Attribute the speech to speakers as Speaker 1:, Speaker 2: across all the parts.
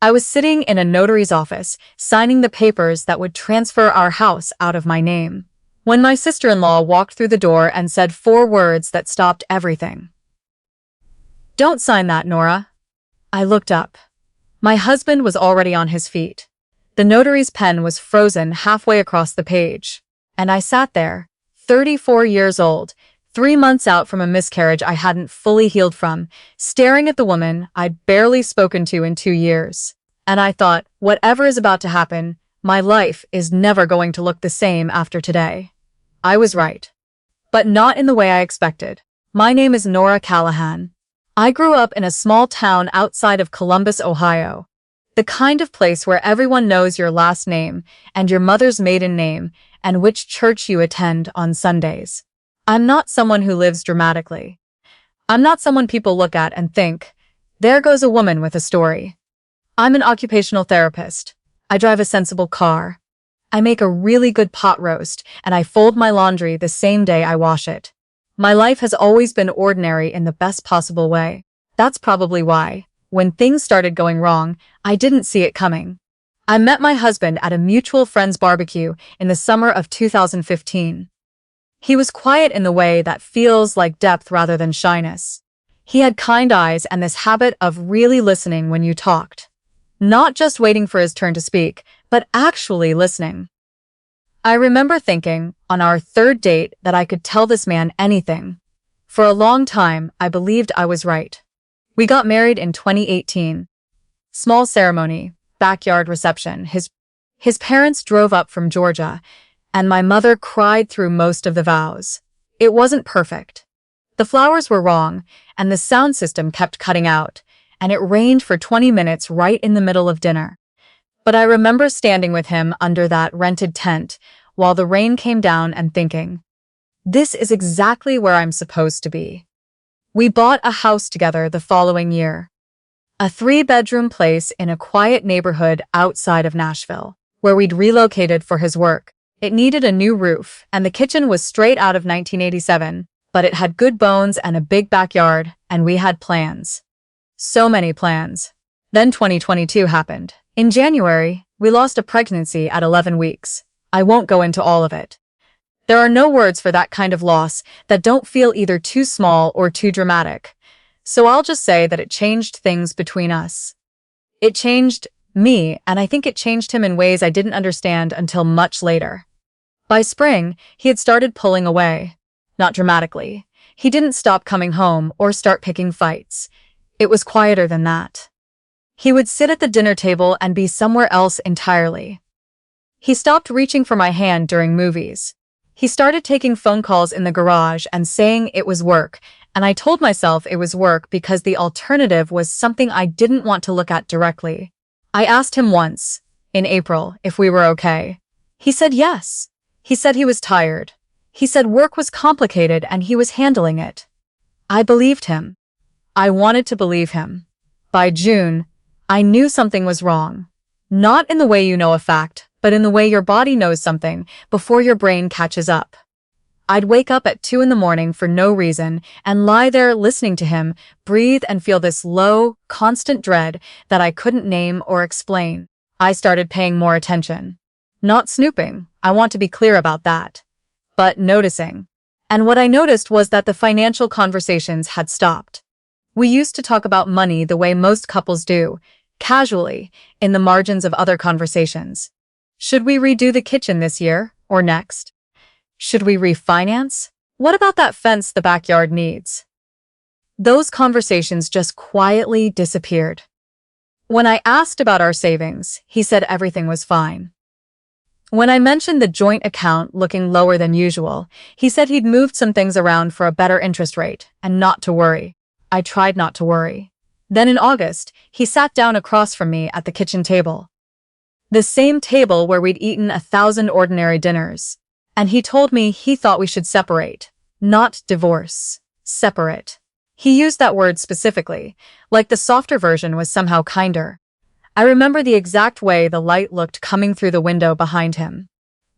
Speaker 1: I was sitting in a notary's office, signing the papers that would transfer our house out of my name, when my sister-in-law walked through the door and said 4 words that stopped everything. "Don't sign that, Nora." I looked up. My husband was already on his feet. The notary's pen was frozen halfway across the page, and I sat there, 34 years old, 3 months out from a miscarriage I hadn't fully healed from, staring at the woman I'd barely spoken to in 2 years. And I thought, whatever is about to happen, my life is never going to look the same after today. I was right. But not in the way I expected. My name is Nora Callahan. I grew up in a small town outside of Columbus, Ohio. The kind of place where everyone knows your last name and your mother's maiden name and which church you attend on Sundays. I'm not someone who lives dramatically. I'm not someone people look at and think, there goes a woman with a story. I'm an occupational therapist. I drive a sensible car. I make a really good pot roast, and I fold my laundry the same day I wash it. My life has always been ordinary in the best possible way. That's probably why, when things started going wrong, I didn't see it coming. I met my husband at a mutual friend's barbecue in the summer of 2015. He was quiet in the way that feels like depth rather than shyness. He had kind eyes and this habit of really listening when you talked. Not just waiting for his turn to speak, but actually listening. I remember thinking, on our 3rd date, that I could tell this man anything. For a long time, I believed I was right. We got married in 2018. Small ceremony, backyard reception. His parents drove up from Georgia, and my mother cried through most of the vows. It wasn't perfect. The flowers were wrong, and the sound system kept cutting out, and it rained for 20 minutes right in the middle of dinner. But I remember standing with him under that rented tent while the rain came down and thinking, this is exactly where I'm supposed to be. We bought a house together the following year. A 3-bedroom place in a quiet neighborhood outside of Nashville, where we'd relocated for his work. It needed a new roof, and the kitchen was straight out of 1987, but it had good bones and a big backyard, and we had plans. So many plans. Then 2022 happened. In January, we lost a pregnancy at 11 weeks. I won't go into all of it. There are no words for that kind of loss that don't feel either too small or too dramatic. So I'll just say that it changed things between us. It changed me, and I think it changed him in ways I didn't understand until much later. By spring, he had started pulling away. Not dramatically. He didn't stop coming home or start picking fights. It was quieter than that. He would sit at the dinner table and be somewhere else entirely. He stopped reaching for my hand during movies. He started taking phone calls in the garage and saying it was work, and I told myself it was work because the alternative was something I didn't want to look at directly. I asked him once, in April, if we were okay. He said yes. He said he was tired. He said work was complicated and he was handling it. I believed him. I wanted to believe him. By June, I knew something was wrong. Not in the way you know a fact, but in the way your body knows something before your brain catches up. I'd wake up at 2 in the morning for no reason and lie there listening to him breathe and feel this low, constant dread that I couldn't name or explain. I started paying more attention. Not snooping, I want to be clear about that, but noticing. And what I noticed was that the financial conversations had stopped. We used to talk about money the way most couples do, casually, in the margins of other conversations. Should we redo the kitchen this year or next? Should we refinance? What about that fence the backyard needs? Those conversations just quietly disappeared. When I asked about our savings, he said everything was fine. When I mentioned the joint account looking lower than usual, he said he'd moved some things around for a better interest rate and not to worry. I tried not to worry. Then in August, he sat down across from me at the kitchen table. The same table where we'd eaten 1,000 ordinary dinners. And he told me he thought we should separate, not divorce. Separate. He used that word specifically, like the softer version was somehow kinder. I remember the exact way the light looked coming through the window behind him.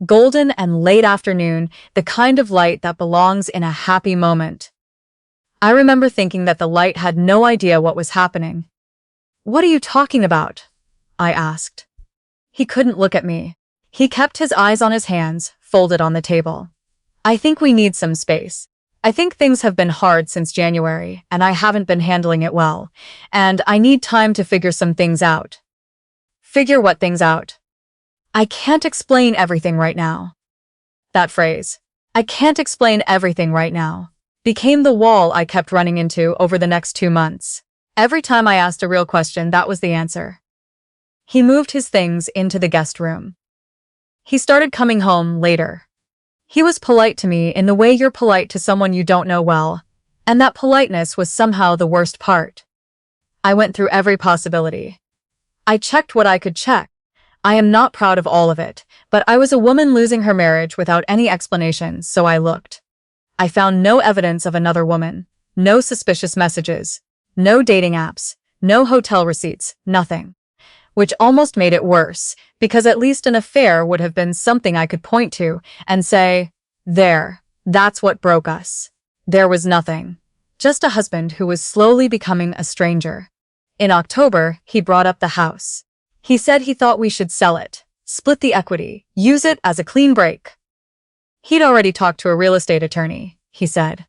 Speaker 1: Golden and late afternoon, the kind of light that belongs in a happy moment. I remember thinking that the light had no idea what was happening. What are you talking about? I asked. He couldn't look at me. He kept his eyes on his hands, folded on the table. I think we need some space. I think things have been hard since January, and I haven't been handling it well, and I need time to figure some things out. Figure what things out? I can't explain everything right now. That phrase, I can't explain everything right now, became the wall I kept running into over the next 2 months. Every time I asked a real question, that was the answer. He moved his things into the guest room. He started coming home later. He was polite to me in the way you're polite to someone you don't know well, and that politeness was somehow the worst part. I went through every possibility. I checked what I could check. I am not proud of all of it, but I was a woman losing her marriage without any explanation, so I looked. I found no evidence of another woman, no suspicious messages, no dating apps, no hotel receipts, nothing. Which almost made it worse, because at least an affair would have been something I could point to and say, there, that's what broke us. There was nothing. Just a husband who was slowly becoming a stranger. In October, he brought up the house. He said he thought we should sell it, split the equity, use it as a clean break. He'd already talked to a real estate attorney, he said.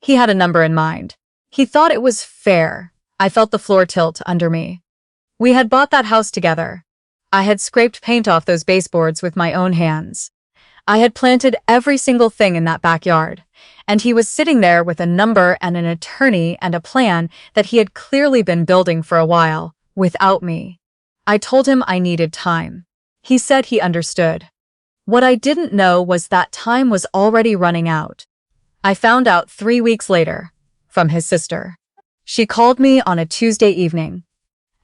Speaker 1: He had a number in mind. He thought it was fair. I felt the floor tilt under me. We had bought that house together. I had scraped paint off those baseboards with my own hands. I had planted every single thing in that backyard, and he was sitting there with a number and an attorney and a plan that he had clearly been building for a while, without me. I told him I needed time. He said he understood. What I didn't know was that time was already running out. I found out 3 weeks later, from his sister. She called me on a Tuesday evening.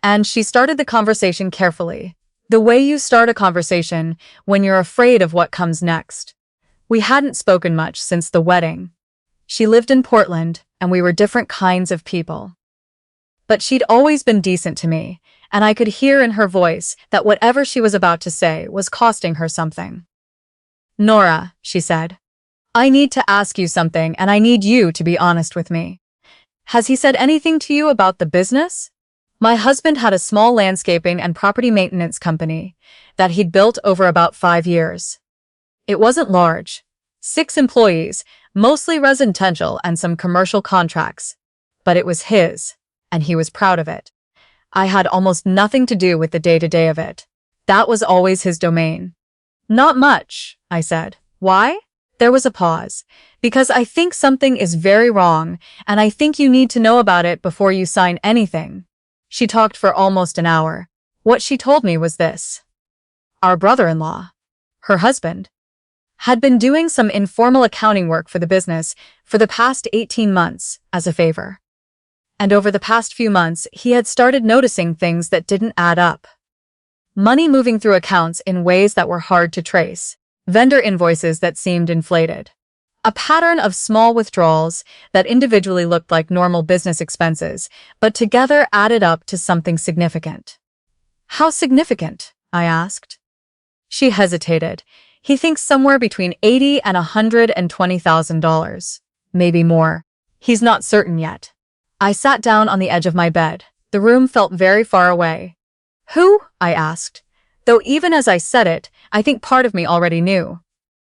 Speaker 1: And she started the conversation carefully, the way you start a conversation when you're afraid of what comes next. We hadn't spoken much since the wedding. She lived in Portland, and we were different kinds of people. But she'd always been decent to me, and I could hear in her voice that whatever she was about to say was costing her something. Nora, she said, I need to ask you something, and I need you to be honest with me. Has he said anything to you about the business? My husband had a small landscaping and property maintenance company that he'd built over about 5 years. It wasn't large. 6 employees, mostly residential and some commercial contracts. But it was his, and he was proud of it. I had almost nothing to do with the day-to-day of it. That was always his domain. Not much, I said. Why? There was a pause. Because I think something is very wrong, and I think you need to know about it before you sign anything. She talked for almost an hour. What she told me was this. Our brother-in-law, her husband, had been doing some informal accounting work for the business for the past 18 months as a favor. And over the past few months, he had started noticing things that didn't add up. Money moving through accounts in ways that were hard to trace. Vendor invoices that seemed inflated. A pattern of small withdrawals that individually looked like normal business expenses, but together added up to something significant. How significant? I asked. She hesitated. He thinks somewhere between $80,000 and $120,000. Maybe more. He's not certain yet. I sat down on the edge of my bed. The room felt very far away. Who? I asked. Though even as I said it, I think part of me already knew.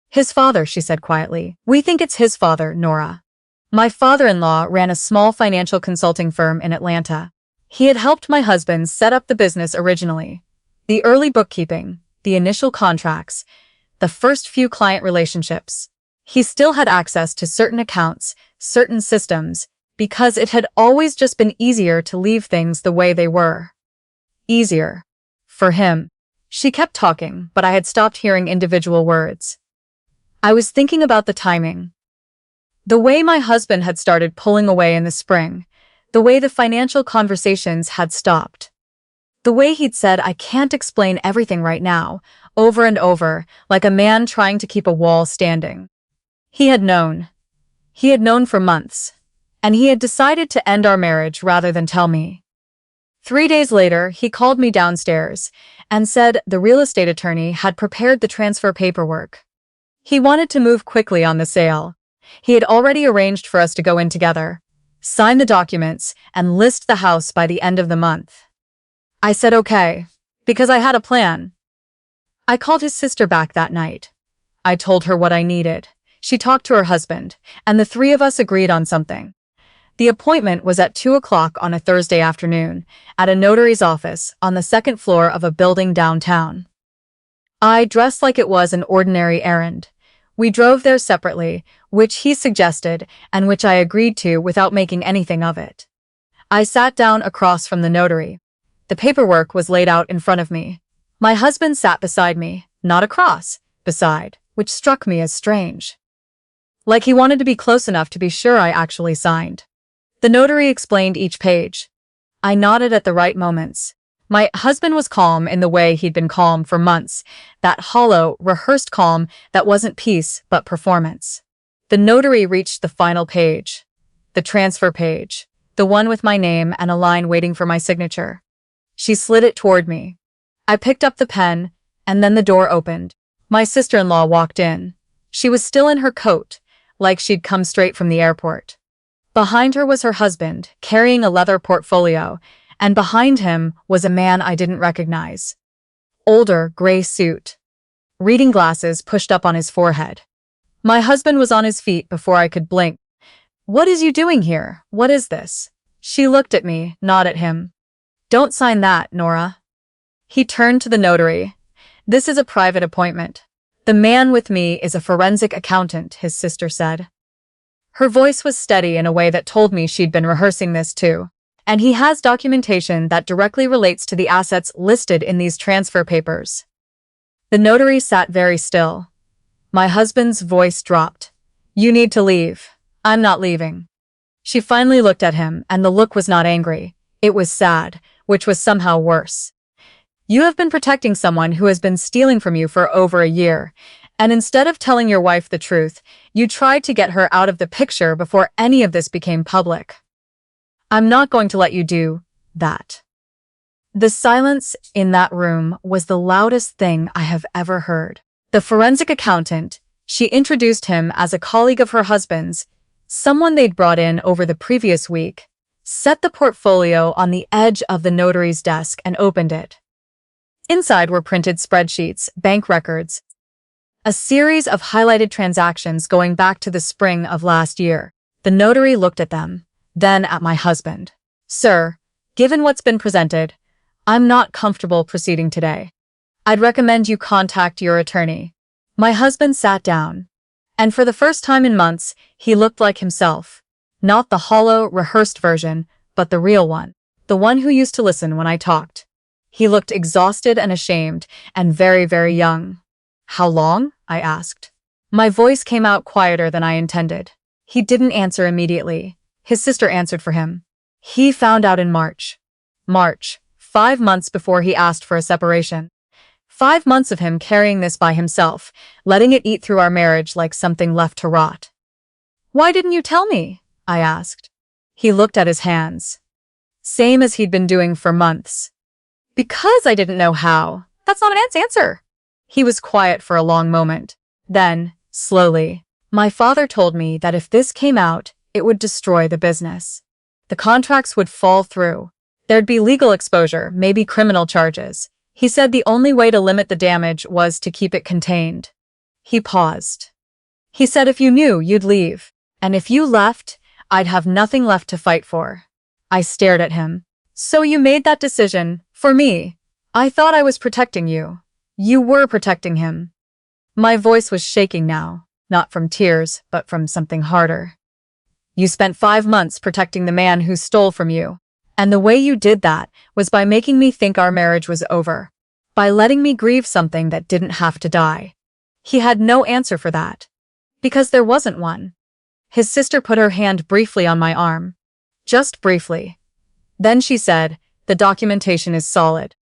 Speaker 1: His father, she said quietly. We think it's his father, Nora. My father-in-law ran a small financial consulting firm in Atlanta. He had helped my husband set up the business originally. The early bookkeeping, the initial contracts, the first few client relationships. He still had access to certain accounts, certain systems, because it had always just been easier to leave things the way they were. Easier. For him. She kept talking, but I had stopped hearing individual words. I was thinking about the timing. The way my husband had started pulling away in the spring. The way the financial conversations had stopped. The way he'd said, I can't explain everything right now, over and over, like a man trying to keep a wall standing. He had known. He had known for months. And he had decided to end our marriage rather than tell me. 3 days later, he called me downstairs and said the real estate attorney had prepared the transfer paperwork. He wanted to move quickly on the sale. He had already arranged for us to go in together, sign the documents, and list the house by the end of the month. I said okay, Because I had a plan. I called his sister back that night. I told her what I needed. She talked to her husband, and the three of us agreed on something. The appointment was at 2 o'clock on a Thursday afternoon, at a notary's office on the second floor of a building downtown. I dressed like it was an ordinary errand. We drove there separately, which he suggested and which I agreed to without making anything of it. I sat down across from the notary. The paperwork was laid out in front of me. My husband sat beside me, not across, beside, which struck me as strange. Like he wanted to be close enough to be sure I actually signed. The notary explained each page. I nodded at the right moments. My husband was calm in the way he'd been calm for months, that hollow, rehearsed calm that wasn't peace but performance. The notary reached the final page. The transfer page. The one with my name and a line waiting for my signature. She slid it toward me. I picked up the pen, and then the door opened. My sister-in-law walked in. She was still in her coat, like she'd come straight from the airport. Behind her was her husband, carrying a leather portfolio, and behind him was a man I didn't recognize. Older, gray suit. Reading glasses pushed up on his forehead. My husband was on his feet before I could blink. "What is you doing here? What is this?" She looked at me, not at him. "Don't sign that, Nora." He turned to the notary. "This is a private appointment. The man with me is a forensic accountant," his sister said. Her voice was steady in a way that told me she'd been rehearsing this too. "And he has documentation that directly relates to the assets listed in these transfer papers." The notary sat very still. My husband's voice dropped. "You need to leave." "I'm not leaving." She finally looked at him, and the look was not angry. It was sad, which was somehow worse. "You have been protecting someone who has been stealing from you for over a year, and instead of telling your wife the truth, you tried to get her out of the picture before any of this became public. I'm not going to let you do that." The silence in that room was the loudest thing I have ever heard. The forensic accountant, she introduced him as a colleague of her husband's, someone they'd brought in over the previous week, set the portfolio on the edge of the notary's desk and opened it. Inside were printed spreadsheets, bank records, a series of highlighted transactions going back to the spring of last year. The notary looked at them, then at my husband. "Sir, given what's been presented, I'm not comfortable proceeding today. I'd recommend you contact your attorney." My husband sat down, and for the first time in months, he looked like himself. Not the hollow, rehearsed version, but the real one. The one who used to listen when I talked. He looked exhausted and ashamed, and very, very young. "How long?" I asked. My voice came out quieter than I intended. He didn't answer immediately. His sister answered for him. "He found out in March." March, 5 months before he asked for a separation. 5 months of him carrying this by himself, letting it eat through our marriage like something left to rot. "Why didn't you tell me?" I asked. He looked at his hands. Same as he'd been doing for months. "Because I didn't know how. That's not an answer." He was quiet for a long moment. Then, slowly, "My father told me that if this came out, it would destroy the business. The contracts would fall through. There'd be legal exposure, maybe criminal charges. He said the only way to limit the damage was to keep it contained." He paused. "He said if you knew, you'd leave. And if you left, I'd have nothing left to fight for." I stared at him. "So you made that decision, for me. I thought I was protecting you. You were protecting him." My voice was shaking now, not from tears, but from something harder. "You spent 5 months protecting the man who stole from you. And the way you did that was by making me think our marriage was over. By letting me grieve something that didn't have to die." He had no answer for that. Because there wasn't one. His sister put her hand briefly on my arm. Just briefly. Then she said, "The documentation is solid.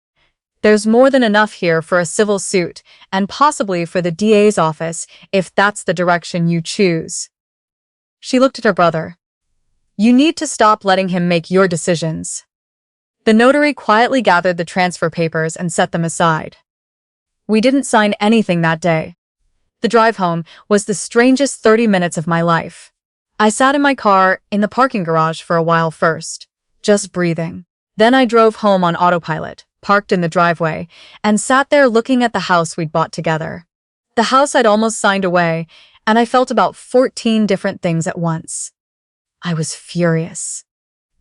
Speaker 1: There's more than enough here for a civil suit, and possibly for the DA's office, if that's the direction you choose." She looked at her brother. "You need to stop letting him make your decisions." The notary quietly gathered the transfer papers and set them aside. We didn't sign anything that day. The drive home was the strangest 30 minutes of my life. I sat in my car in the parking garage for a while first, just breathing. Then I drove home on autopilot, parked in the driveway, and sat there looking at the house we'd bought together. The house I'd almost signed away, and I felt about 14 different things at once. I was furious.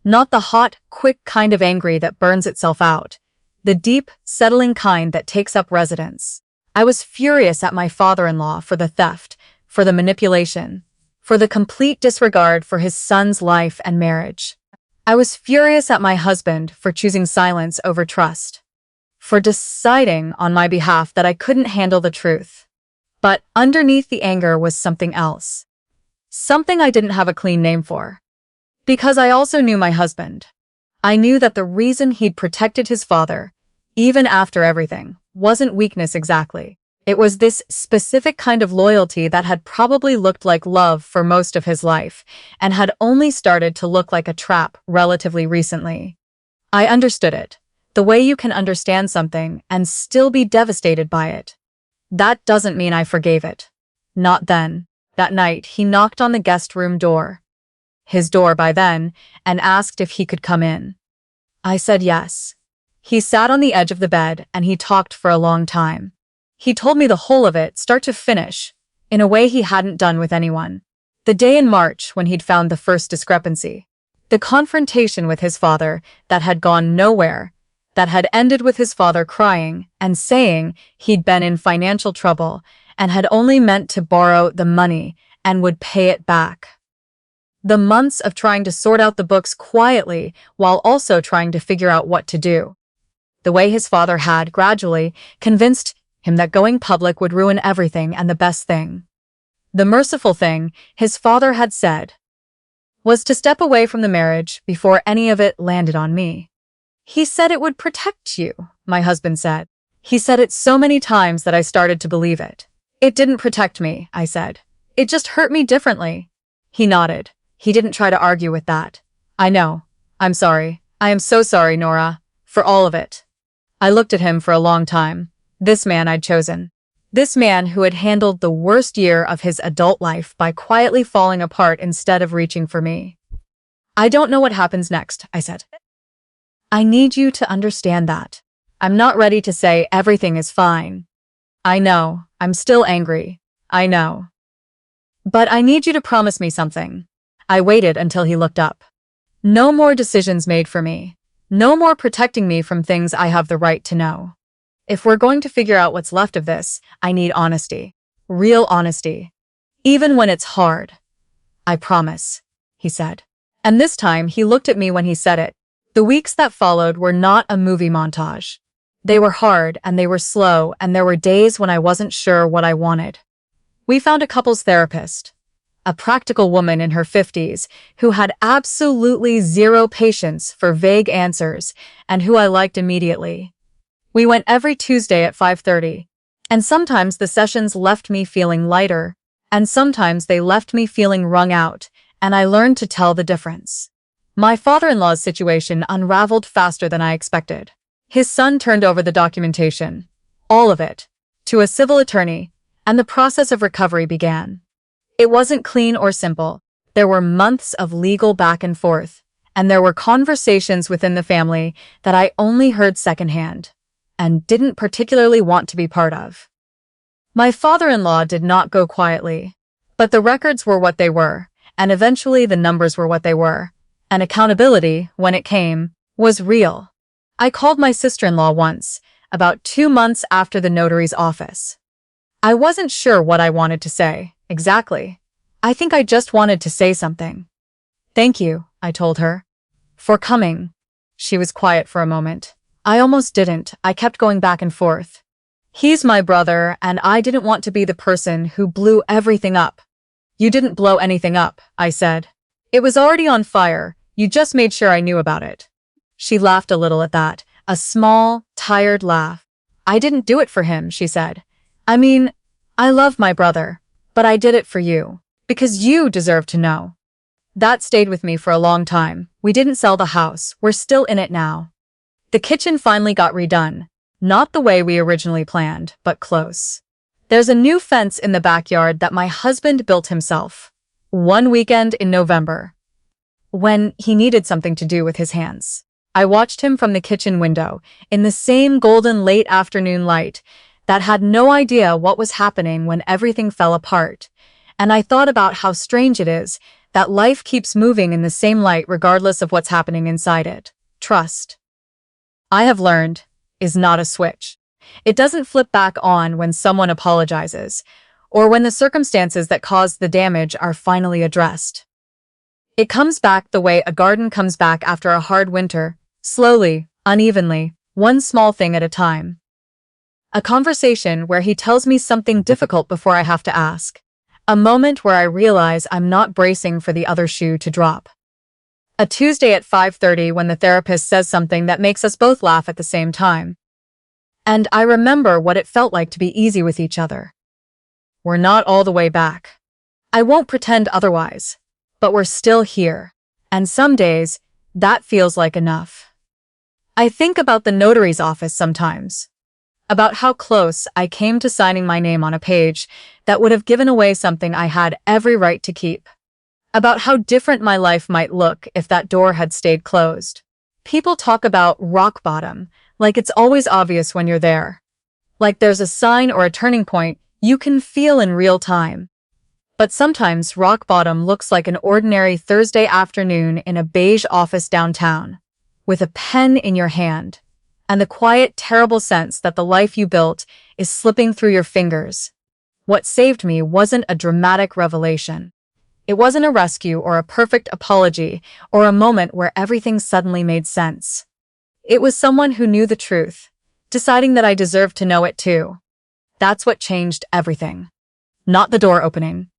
Speaker 1: Not the hot, quick kind of angry that burns itself out. The deep, settling kind that takes up residence. I was furious at my father-in-law for the theft, for the manipulation, for the complete disregard for his son's life and marriage. I was furious at my husband for choosing silence over trust, for deciding on my behalf that I couldn't handle the truth. But underneath the anger was something else. Something I didn't have a clean name for. Because I also knew my husband. I knew that the reason he'd protected his father, even after everything, wasn't weakness exactly. It was this specific kind of loyalty that had probably looked like love for most of his life, and had only started to look like a trap relatively recently. I understood it. The way you can understand something and still be devastated by it. That doesn't mean I forgave it. Not then. That night, he knocked on the guest room door. His door by then, and asked if he could come in. I said yes. He sat on the edge of the bed and he talked for a long time. He told me the whole of it, start to finish, in a way he hadn't done with anyone. The day in March when he'd found the first discrepancy. The confrontation with his father that had gone nowhere, that had ended with his father crying and saying he'd been in financial trouble and had only meant to borrow the money and would pay it back. The months of trying to sort out the books quietly while also trying to figure out what to do. The way his father had, gradually, convinced him that going public would ruin everything, and the best thing, the merciful thing, his father had said, was to step away from the marriage before any of it landed on me. He said it would protect you, my husband said. He said it so many times that I started to believe it. It didn't protect me, I said. It just hurt me differently. He nodded. He didn't try to argue with that. I know. I'm sorry. I am so sorry, Nora, for all of it. I looked at him for a long time. This man I'd chosen. This man who had handled the worst year of his adult life by quietly falling apart instead of reaching for me. I don't know what happens next, I said. I need you to understand that. I'm not ready to say everything is fine. I know. I'm still angry. I know. But I need you to promise me something. I waited until he looked up. No more decisions made for me. No more protecting me from things I have the right to know. If we're going to figure out what's left of this, I need honesty. Real honesty. Even when it's hard. I promise, he said. And this time, he looked at me when he said it. The weeks that followed were not a movie montage. They were hard and they were slow, and there were days when I wasn't sure what I wanted. We found a couples therapist. A practical woman in her 50s who had absolutely zero patience for vague answers and who I liked immediately. We went every Tuesday at 5:30, and sometimes the sessions left me feeling lighter, and sometimes they left me feeling wrung out, and I learned to tell the difference. My father-in-law's situation unraveled faster than I expected. His son turned over the documentation, all of it, to a civil attorney, and the process of recovery began. It wasn't clean or simple. There were months of legal back and forth, and there were conversations within the family that I only heard secondhand, and didn't particularly want to be part of. My father-in-law did not go quietly, but the records were what they were, and eventually the numbers were what they were, and accountability, when it came, was real. I called my sister-in-law once, about 2 months after the notary's office. I wasn't sure what I wanted to say, exactly. I think I just wanted to say something. Thank you, I told her. For coming. She was quiet for a moment. I almost didn't. I kept going back and forth. He's my brother, and I didn't want to be the person who blew everything up. You didn't blow anything up, I said. It was already on fire. You just made sure I knew about it. She laughed a little at that, a small, tired laugh. I didn't do it for him, she said. I mean, I love my brother, but I did it for you, because you deserve to know. That stayed with me for a long time. We didn't sell the house. We're still in it now. The kitchen finally got redone. Not the way we originally planned, but close. There's a new fence in the backyard that my husband built himself. One weekend in November, when he needed something to do with his hands. I watched him from the kitchen window, in the same golden late afternoon light, that had no idea what was happening when everything fell apart. And I thought about how strange it is that life keeps moving in the same light regardless of what's happening inside it. Trust, I have learned, is not a switch. It doesn't flip back on when someone apologizes, or when the circumstances that caused the damage are finally addressed. It comes back the way a garden comes back after a hard winter, slowly, unevenly, one small thing at a time. A conversation where he tells me something difficult before I have to ask. A moment where I realize I'm not bracing for the other shoe to drop. A Tuesday at 5:30 when the therapist says something that makes us both laugh at the same time. And I remember what it felt like to be easy with each other. We're not all the way back. I won't pretend otherwise, but we're still here. And some days, that feels like enough. I think about the notary's office sometimes. About how close I came to signing my name on a page that would have given away something I had every right to keep. About how different my life might look if that door had stayed closed. People talk about rock bottom, like it's always obvious when you're there. Like there's a sign or a turning point you can feel in real time. But sometimes rock bottom looks like an ordinary Thursday afternoon in a beige office downtown, with a pen in your hand, and the quiet, terrible sense that the life you built is slipping through your fingers. What saved me wasn't a dramatic revelation. It wasn't a rescue or a perfect apology or a moment where everything suddenly made sense. It was someone who knew the truth, deciding that I deserved to know it too. That's what changed everything. Not the door opening.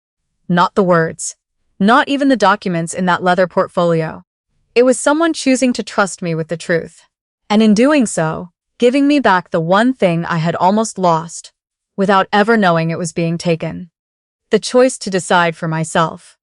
Speaker 1: Not the words. Not even the documents in that leather portfolio. It was someone choosing to trust me with the truth. And in doing so, giving me back the one thing I had almost lost, without ever knowing it was being taken. The choice to decide for myself.